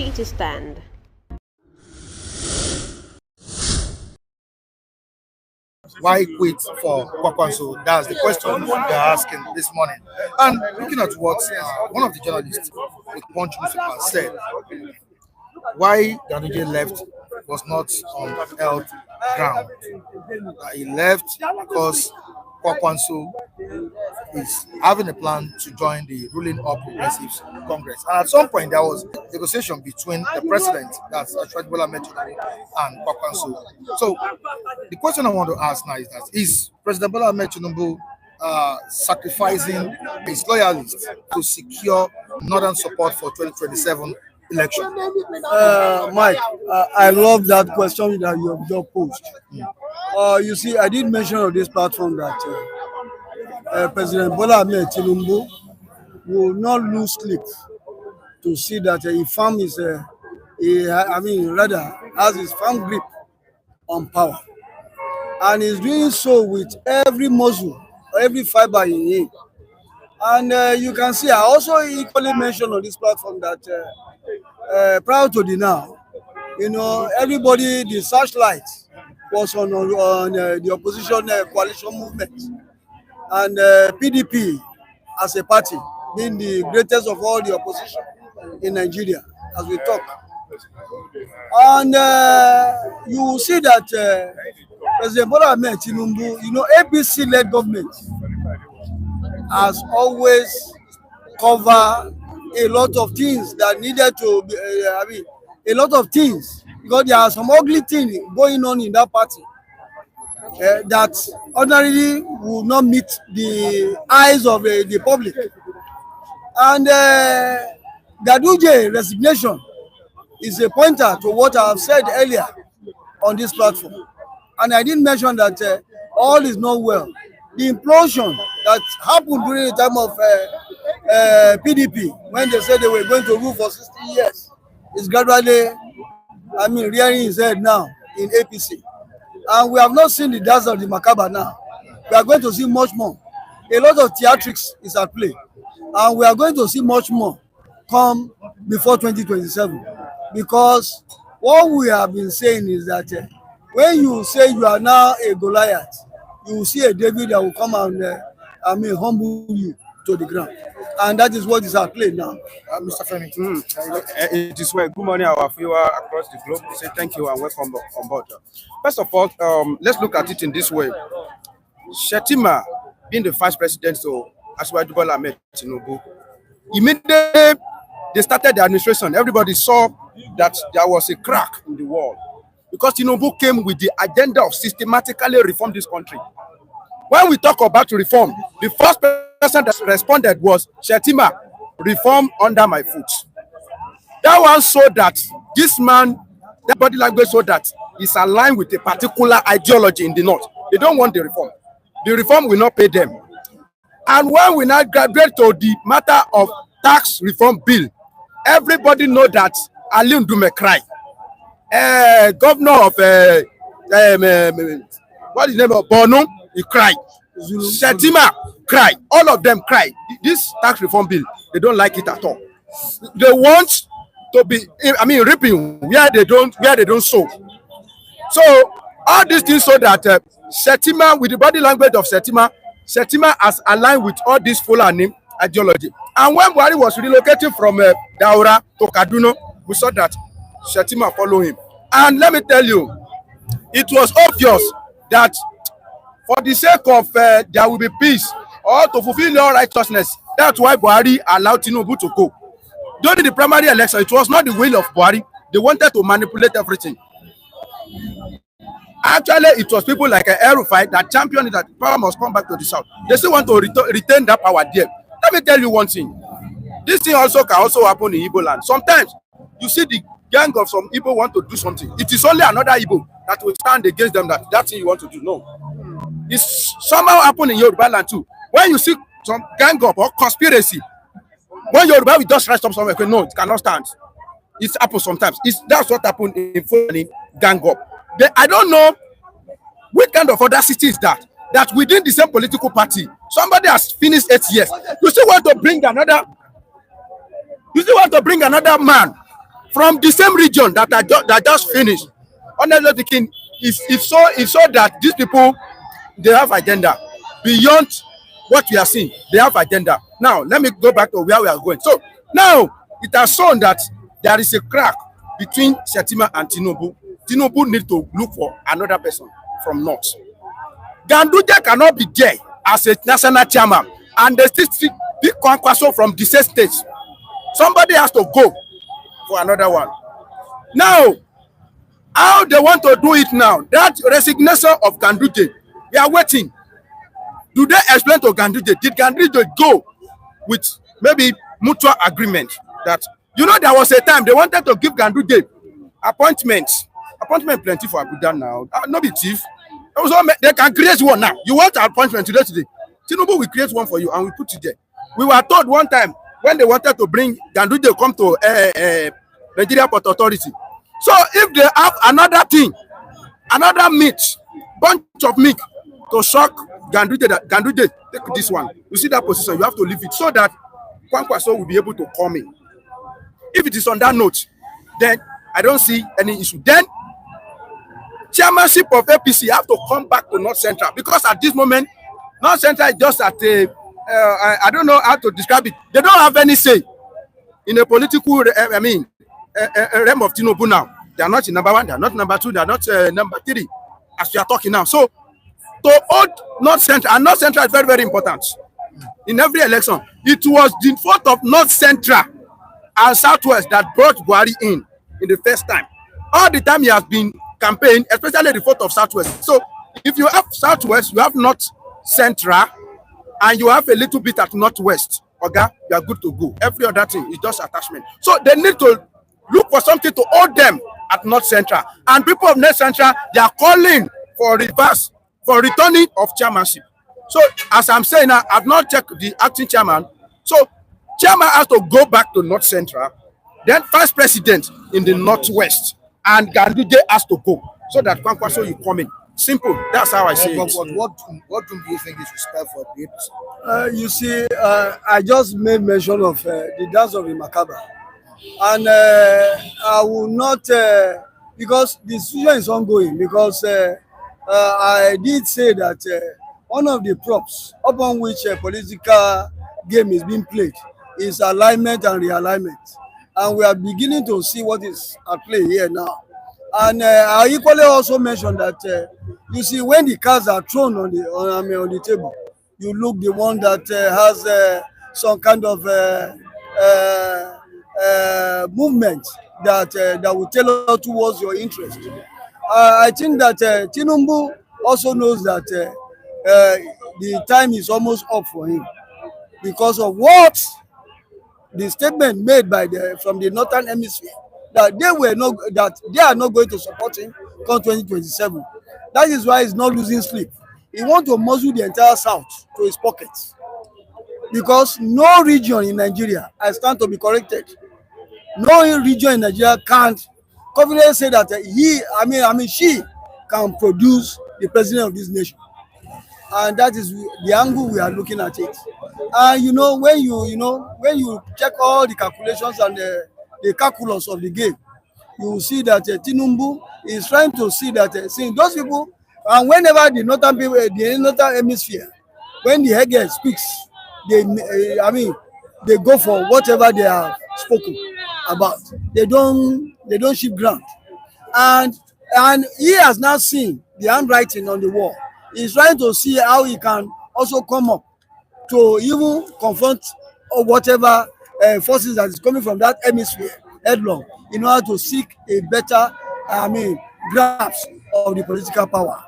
ready to stand. Why quit for Kwakwanso? That's the question they're asking this morning. And looking at what one of the journalists with Punch newspaper said, why Ganduje left was not on health ground. He left because Kwakwanso is having a plan to join the ruling All Progressives Congress. And at some point, there was negotiation between the president, that's Bola, and Kwakwanso. So the question I want to ask now is President Bola Tinubu sacrificing his loyalists to secure northern support for 2027 election? Mike, I love that question that you have just posed. You see, I did mention on this platform that President Bola Tinubu will not lose sleep to see that he firm is, rather has his firm grip on power, and he's doing so with every muscle, every fiber in him. And you can see, I also equally mentioned on this platform that prior to the now, everybody, the searchlight was on the opposition coalition movement, and PDP as a party being the greatest of all the opposition in Nigeria as we talk. And you will see that President Bola Tinubu, APC-led government has always covered a lot of things that needed to be, a lot of things, because there are some ugly things going on in that party that ordinarily will not meet the eyes of the public. And Ganduje resignation is a pointer to what I have said earlier on this platform. And I did mention that all is not well. The implosion that happened during the time of PDP, when they said they were going to rule for 60 years, is gradually, rearing his head now in APC. And we have not seen the dance of the macabre now. We are going to see much more. A lot of theatrics is at play. And we are going to see much more come before 2027. Because what we have been saying is that when you say you are now a Goliath, you will see a David that will come and humble you to the ground. And that is what is at play now. Mr. Femi. It is well. Good morning, our viewer across the globe. We say thank you and welcome on board. First of all, let's look at it in this way. Shettima, being the vice president, so as well as Bola Tinubu, immediately they started the administration, everybody saw that there was a crack in the wall, because Tinubu came with the agenda of systematically reform this country. When we talk about reform, the first person that responded was Shettima, reform under my foot. That one showed that this man, that body language showed that is aligned with a particular ideology in the north. They don't want the reform. The reform will not pay them. And when we now graduate to the matter of tax reform bill, everybody know that Ali Ndume cry. Governor of what is the name of Borno, he cried. Shettima cry. All of them cry. This tax reform bill, they don't like it at all. They want to be, reaping where they don't sow. So all these things so that Shettima, with the body language of Shettima has aligned with all this Fulani ideology. And when Buhari was relocating from Daura to Kaduna, we saw that Shettima followed him. And let me tell you, it was obvious that for the sake of there will be peace or to fulfill all righteousness, that's why Buhari allowed Tinubu to go. During the primary election, it was not the will of Buhari. They wanted to manipulate everything. Actually, it was people like El-Rufai that championed that power must come back to the south. They still want to retain that power there. Let me tell you one thing. This thing also can also happen in Igbo land. Sometimes you see the gang of some Igbo want to do something. It is only another Igbo that will stand against them that thing you want to do. No. It's somehow happen in Yoruba land too. When you see some gang up or conspiracy, when Yoruba will just rise up somewhere, no, it cannot stand. It happens sometimes. That's what happened in Fulani gang up. I don't know what kind of audacity is that within the same political party, somebody has finished 8 years. You still want to bring another man from the same region that just finished. Honestly speaking, it's so that these people, they have agenda beyond what we are seeing. They have agenda. Now let me go back to where we are going. So now it has shown that there is a crack between Shettima and Tinubu. Tinubu need to look for another person from north. Ganduje cannot be there as a national chairman, and they still big Kwankwaso from the same state. Somebody has to go for another one. Now, how they want to do it now? That resignation of Ganduje, we are waiting. Do they explain to Ganduje? Did Ganduje go with maybe mutual agreement that, there was a time they wanted to give Ganduje appointments. Appointment plenty for Abuja now. No be chief. They can create one now. You want an appointment today? Tinubu will create one for you and we put it there. We were told one time when they wanted to bring Ganduje come to Nigeria Port Authority. So if they have another thing, another meat, bunch of meat to shock Ganduje, that Ganduje take this one. You see that position, you have to leave it so that Kwankwaso will be able to come in. If it is on that note, then I don't see any issue. Then chairmanship of APC have to come back to North Central, because at this moment, North Central is just at a, I don't know how to describe it. They don't have any say in a political, realm of Tinubu now. They are not in number one, they are not number two, they are not number three, as we are talking now. So, to hold North Central, and North Central is very, very important. In every election, it was the vote of North Central and Southwest that brought Buhari in the first time. All the time he has been campaigning, especially the vote of Southwest. So if you have Southwest, you have North Central, and you have a little bit at Northwest, okay, you are good to go. Every other thing is just attachment. So they need to look for something to hold them at North Central. And people of North Central, they are calling for reverse, for returning of chairmanship. So as I'm saying now, I've not checked the acting chairman. So chairman has to go back to North Central, then vice president in the Northwest, and Ganduje has to go so that Kwankwaso you come in. Simple. That's how I say it. What do you think is respect for the APC? You see, I just made mention of the dance of the macabre, and I will not, because the situation is ongoing, because I did say that one of the props upon which a political game is being played is alignment and realignment, and we are beginning to see what is at play here now. And I equally also mentioned that you see, when the cards are thrown on the table, you look the one that has some kind of movement that will tailor towards your interest. I think that Tinubu also knows that the time is almost up for him, because of what the statement made by from the Northern Hemisphere, that they are not going to support him come 2027. That is why he's not losing sleep. He wants to muzzle the entire South to his pockets, because no region in Nigeria, I stand to be corrected, no region in Nigeria can't confidently say that she can produce the president of this nation. And that is the angle we are looking at it. And when you check all the calculations and the calculus of the game, you will see that Tinubu is trying to see that seeing those people, and whenever the northern people, the northern hemisphere, when the head speaks, they go for whatever they have spoken about. They don't shift ground, and he has now seen the handwriting on the wall. He's trying to see how he can also come up to even confront whatever forces that is coming from that hemisphere headlong, in order to seek a better, grasp of the political power.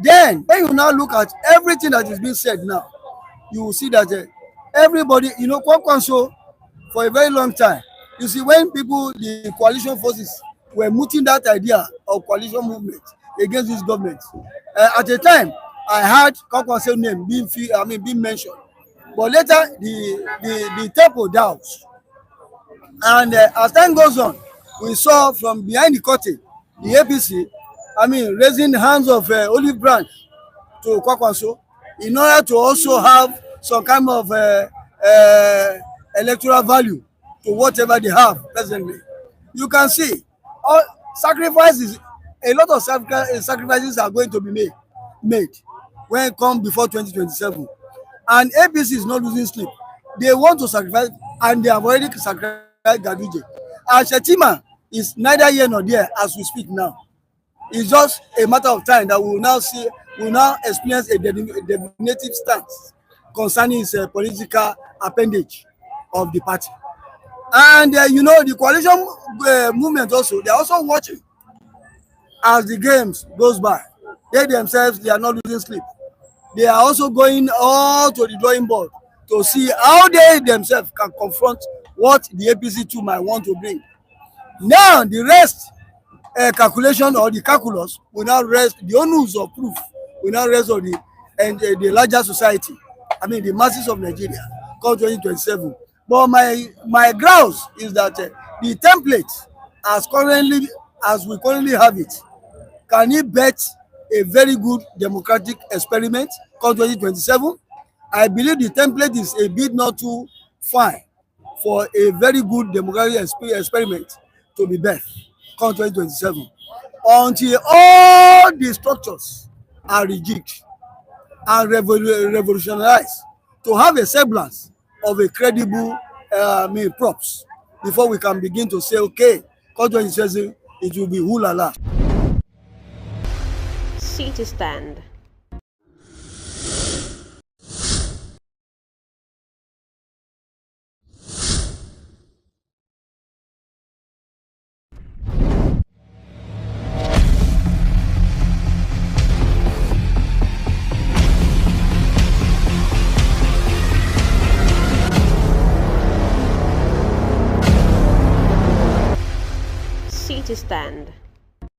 Then, when you now look at everything that is being said now, you will see that everybody, Kwankwaso, for a very long time, you see, when the coalition forces were mooting that idea of coalition movement against this government, at the time, I heard Kwankwaso's name being mentioned, but later the tempo downs. And as time goes on, we saw from behind the curtain, the APC, raising the hands of olive branch to Kwankwaso in order to also have some kind of electoral value to whatever they have presently. You can see all sacrifices, a lot of sacrifices are going to be made when it come before 2027. And APC is not losing sleep. They want to sacrifice, and they have already sacrificed Ganduje. And Shetima is neither here nor there as we speak now. It's just a matter of time that we will now see, we will now experience a definitive stance concerning his political appendage of the party. And you know, the coalition movement also, they are also watching as the games goes by. They themselves, they are not losing sleep. They are also going all to the drawing board to see how they themselves can confront what the APC too might want to bring. Now the rest calculation or the calculus will now rest, the onus of proof will now rest on the larger society, I mean the masses of Nigeria come 2027. But my grounds is that the template as we currently have it, can it bet a very good democratic experiment come 2027? I believe the template is a bit not too fine for a very good democratic experiment to be birthed come 2027, until all the structures are rejigged and revolutionized to have a semblance of a credible props before we can begin to say, okay, come 2027, it will be hoo-la-la. City Stand. City Stand.